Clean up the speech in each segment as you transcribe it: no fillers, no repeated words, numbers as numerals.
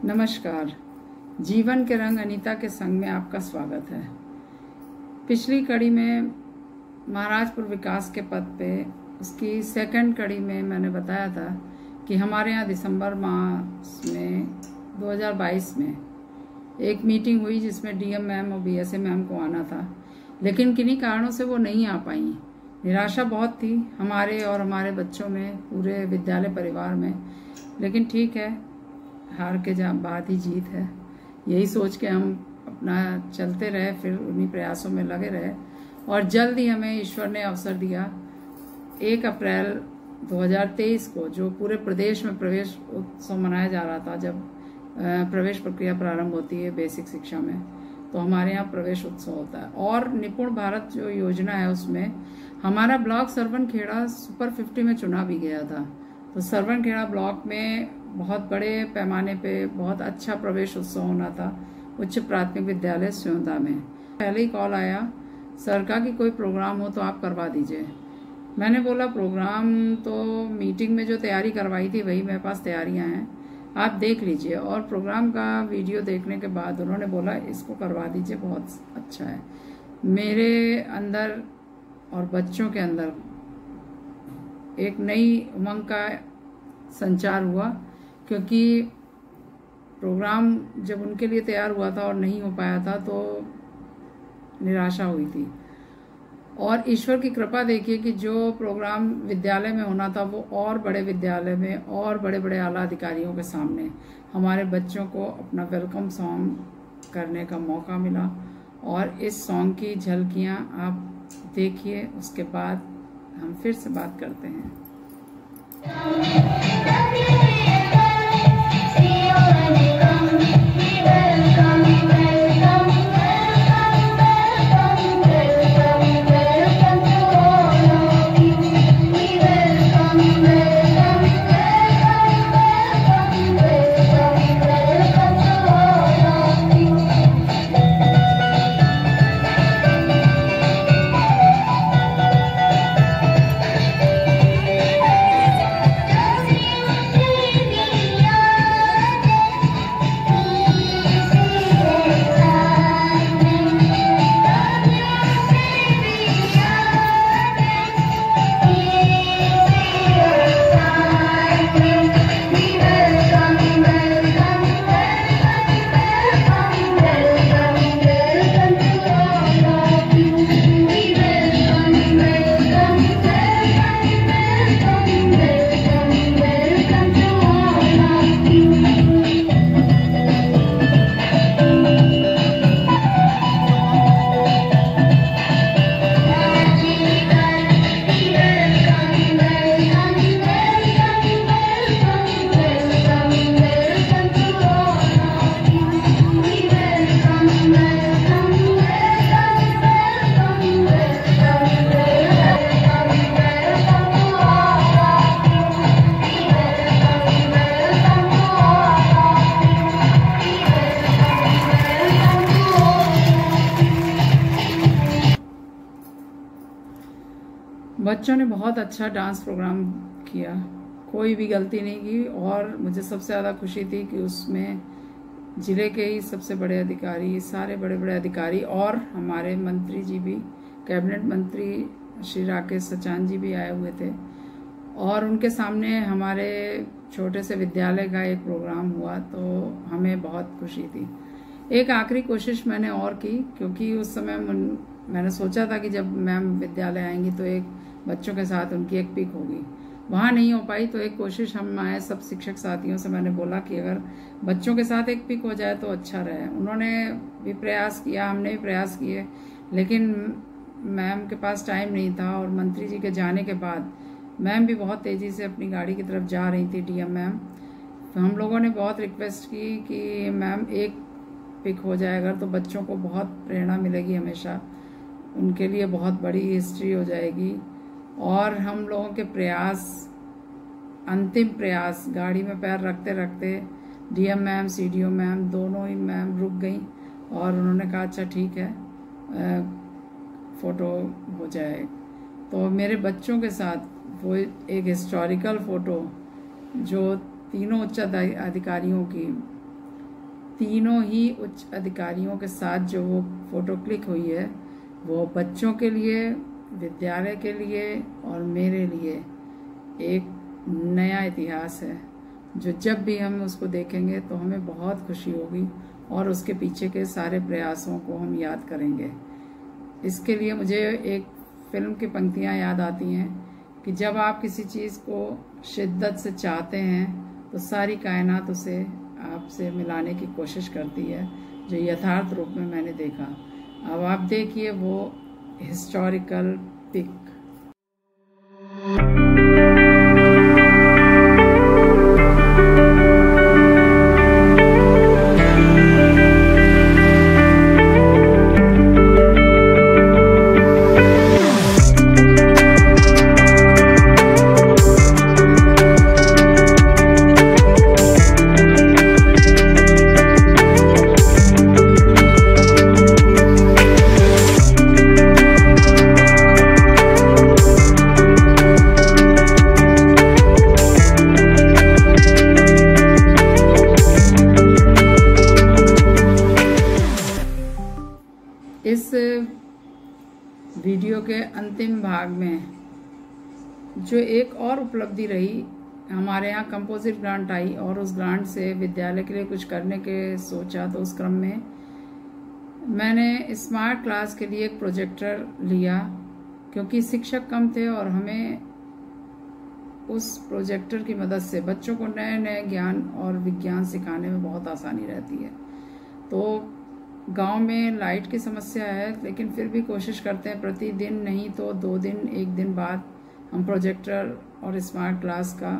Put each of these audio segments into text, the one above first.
नमस्कार। जीवन के रंग अनीता के संग में आपका स्वागत है। पिछली कड़ी में महाराजपुर विकास के पद पे उसकी सेकंड कड़ी में मैंने बताया था कि हमारे यहाँ दिसंबर माह में 2022 में एक मीटिंग हुई जिसमें डीएम मैम और बीएसए मैम को आना था, लेकिन किन्हीं कारणों से वो नहीं आ पाई। निराशा बहुत थी हमारे और हमारे बच्चों में, पूरे विद्यालय परिवार में। लेकिन ठीक है, हार के बाद ही जीत है, यही सोच के हम अपना चलते रहे, फिर उन्हीं प्रयासों में लगे रहे और जल्द ही हमें ईश्वर ने अवसर दिया। 1 अप्रैल 2023 को जो पूरे प्रदेश में प्रवेश उत्सव मनाया जा रहा था, जब प्रवेश प्रक्रिया प्रारंभ होती है बेसिक शिक्षा में, तो हमारे यहाँ प्रवेश उत्सव होता है। और निपुण भारत जो योजना है उसमें हमारा ब्लॉक सरवनखेड़ा सुपर 50 में चुना भी गया था। तो सरवनखेड़ा ब्लॉक में बहुत बड़े पैमाने पे बहुत अच्छा प्रवेश उत्सव होना था उच्च प्राथमिक विद्यालय स्योंदा में। पहले ही कॉल आया, सर का कि कोई प्रोग्राम हो तो आप करवा दीजिए। मैंने बोला प्रोग्राम तो मीटिंग में जो तैयारी करवाई थी वही मेरे पास तैयारियां हैं, आप देख लीजिए। और प्रोग्राम का वीडियो देखने के बाद उन्होंने बोला इसको करवा दीजिए, बहुत अच्छा है। मेरे अंदर और बच्चों के अंदर एक नई उमंग का संचार हुआ, क्योंकि प्रोग्राम जब उनके लिए तैयार हुआ था और नहीं हो पाया था तो निराशा हुई थी। और ईश्वर की कृपा देखिए कि जो प्रोग्राम विद्यालय में होना था वो और बड़े विद्यालय में और बड़े बड़े आला अधिकारियों के सामने हमारे बच्चों को अपना वेलकम सॉन्ग करने का मौका मिला। और इस सॉन्ग की झलकियां आप देखिए, उसके बाद हम फिर से बात करते हैं। बच्चों ने बहुत अच्छा डांस प्रोग्राम किया, कोई भी गलती नहीं की। और मुझे सबसे ज़्यादा खुशी थी कि उसमें जिले के ही सबसे बड़े अधिकारी, सारे बड़े बड़े अधिकारी और हमारे मंत्री जी भी, कैबिनेट मंत्री श्री राकेश सचान जी भी आए हुए थे। और उनके सामने हमारे छोटे से विद्यालय का एक प्रोग्राम हुआ, तो हमें बहुत खुशी थी। एक आखिरी कोशिश मैंने और की, क्योंकि उस समय मैंने सोचा था कि जब मैम विद्यालय आएंगी तो एक बच्चों के साथ उनकी एक पिक होगी। वहाँ नहीं हो पाई, तो एक कोशिश हम आए सब शिक्षक साथियों से, मैंने बोला कि अगर बच्चों के साथ एक पिक हो जाए तो अच्छा रहे। उन्होंने भी प्रयास किया, हमने भी प्रयास किए, लेकिन मैम के पास टाइम नहीं था। और मंत्री जी के जाने के बाद मैम भी बहुत तेज़ी से अपनी गाड़ी की तरफ जा रही थी, डीएम मैम। तो हम लोगों ने बहुत रिक्वेस्ट की कि मैम एक पिक हो जाए अगर, तो बच्चों को बहुत प्रेरणा मिलेगी, हमेशा उनके लिए बहुत बड़ी हिस्ट्री हो जाएगी। और हम लोगों के प्रयास, अंतिम प्रयास, गाड़ी में पैर रखते रखते डीएम मैम, सीडीओ मैम, दोनों ही मैम रुक गई और उन्होंने कहा अच्छा ठीक है, फ़ोटो हो जाए। तो मेरे बच्चों के साथ वो एक हिस्टोरिकल फ़ोटो जो तीनों उच्च अधिकारियों की तीनों ही उच्च अधिकारियों के साथ जो वो फोटो क्लिक हुई है वो बच्चों के लिए, विद्यालय के लिए और मेरे लिए एक नया इतिहास है, जो जब भी हम उसको देखेंगे तो हमें बहुत खुशी होगी और उसके पीछे के सारे प्रयासों को हम याद करेंगे। इसके लिए मुझे एक फिल्म की पंक्तियाँ याद आती हैं कि जब आप किसी चीज़ को शिद्दत से चाहते हैं तो सारी कायनात उसे आपसे मिलाने की कोशिश करती है, जो यथार्थ रूप में मैंने देखा। अब आप देखिए वो हिस्टोरिकल पिक। इस वीडियो के अंतिम भाग में जो एक और उपलब्धि रही, हमारे यहाँ कंपोजिट ग्रांट आई और उस ग्रांट से विद्यालय के लिए कुछ करने के सोचा, तो उस क्रम में मैंने स्मार्ट क्लास के लिए एक प्रोजेक्टर लिया, क्योंकि शिक्षक कम थे और हमें उस प्रोजेक्टर की मदद से बच्चों को नए नए ज्ञान और विज्ञान सिखाने में बहुत आसानी रहती है। तो गांव में लाइट की समस्या है, लेकिन फिर भी कोशिश करते हैं प्रतिदिन नहीं तो 2 दिन 1 दिन बाद हम प्रोजेक्टर और स्मार्ट क्लास का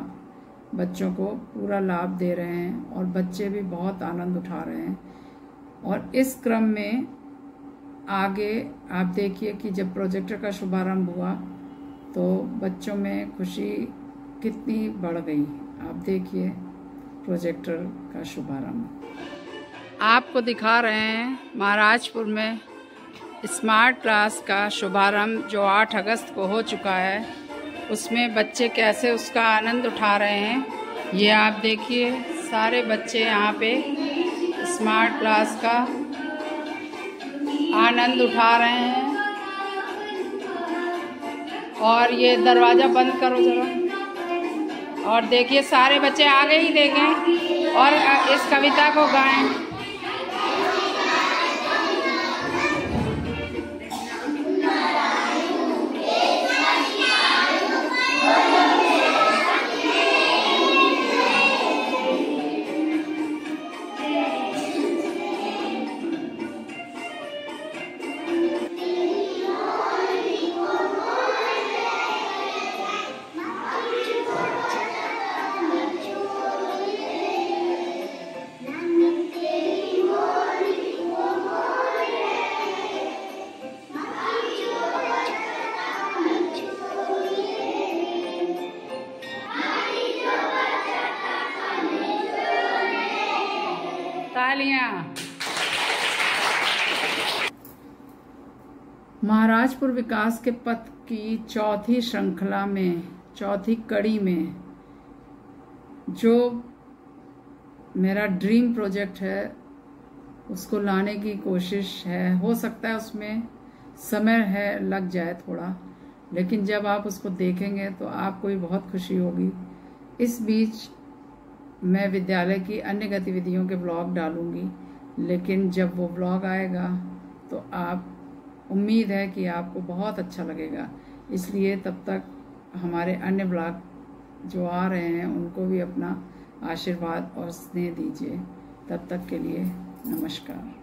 बच्चों को पूरा लाभ दे रहे हैं और बच्चे भी बहुत आनंद उठा रहे हैं। और इस क्रम में आगे आप देखिए कि जब प्रोजेक्टर का शुभारंभ हुआ तो बच्चों में खुशी कितनी बढ़ गई। आप देखिए प्रोजेक्टर का शुभारंभ। आपको दिखा रहे हैं महाराजपुर में स्मार्ट क्लास का शुभारंभ जो 8 अगस्त को हो चुका है, उसमें बच्चे कैसे उसका आनंद उठा रहे हैं। ये आप देखिए सारे बच्चे यहाँ पे स्मार्ट क्लास का आनंद उठा रहे हैं। और ये दरवाज़ा बंद करो जरा, और देखिए सारे बच्चे आगे ही देखें और इस कविता को गाएं। तालियां। महाराजपुर विकास के पथ की चौथी श्रृंखला में, चौथी कड़ी में जो मेरा ड्रीम प्रोजेक्ट है उसको लाने की कोशिश है। हो सकता है उसमें समय है लग जाए थोड़ा, लेकिन जब आप उसको देखेंगे तो आपको भी बहुत खुशी होगी। इस बीच मैं विद्यालय की अन्य गतिविधियों के ब्लॉग डालूंगी, लेकिन जब वो ब्लॉग आएगा तो आप उम्मीद है कि आपको बहुत अच्छा लगेगा। इसलिए तब तक हमारे अन्य ब्लॉग जो आ रहे हैं उनको भी अपना आशीर्वाद और स्नेह दीजिए। तब तक के लिए नमस्कार।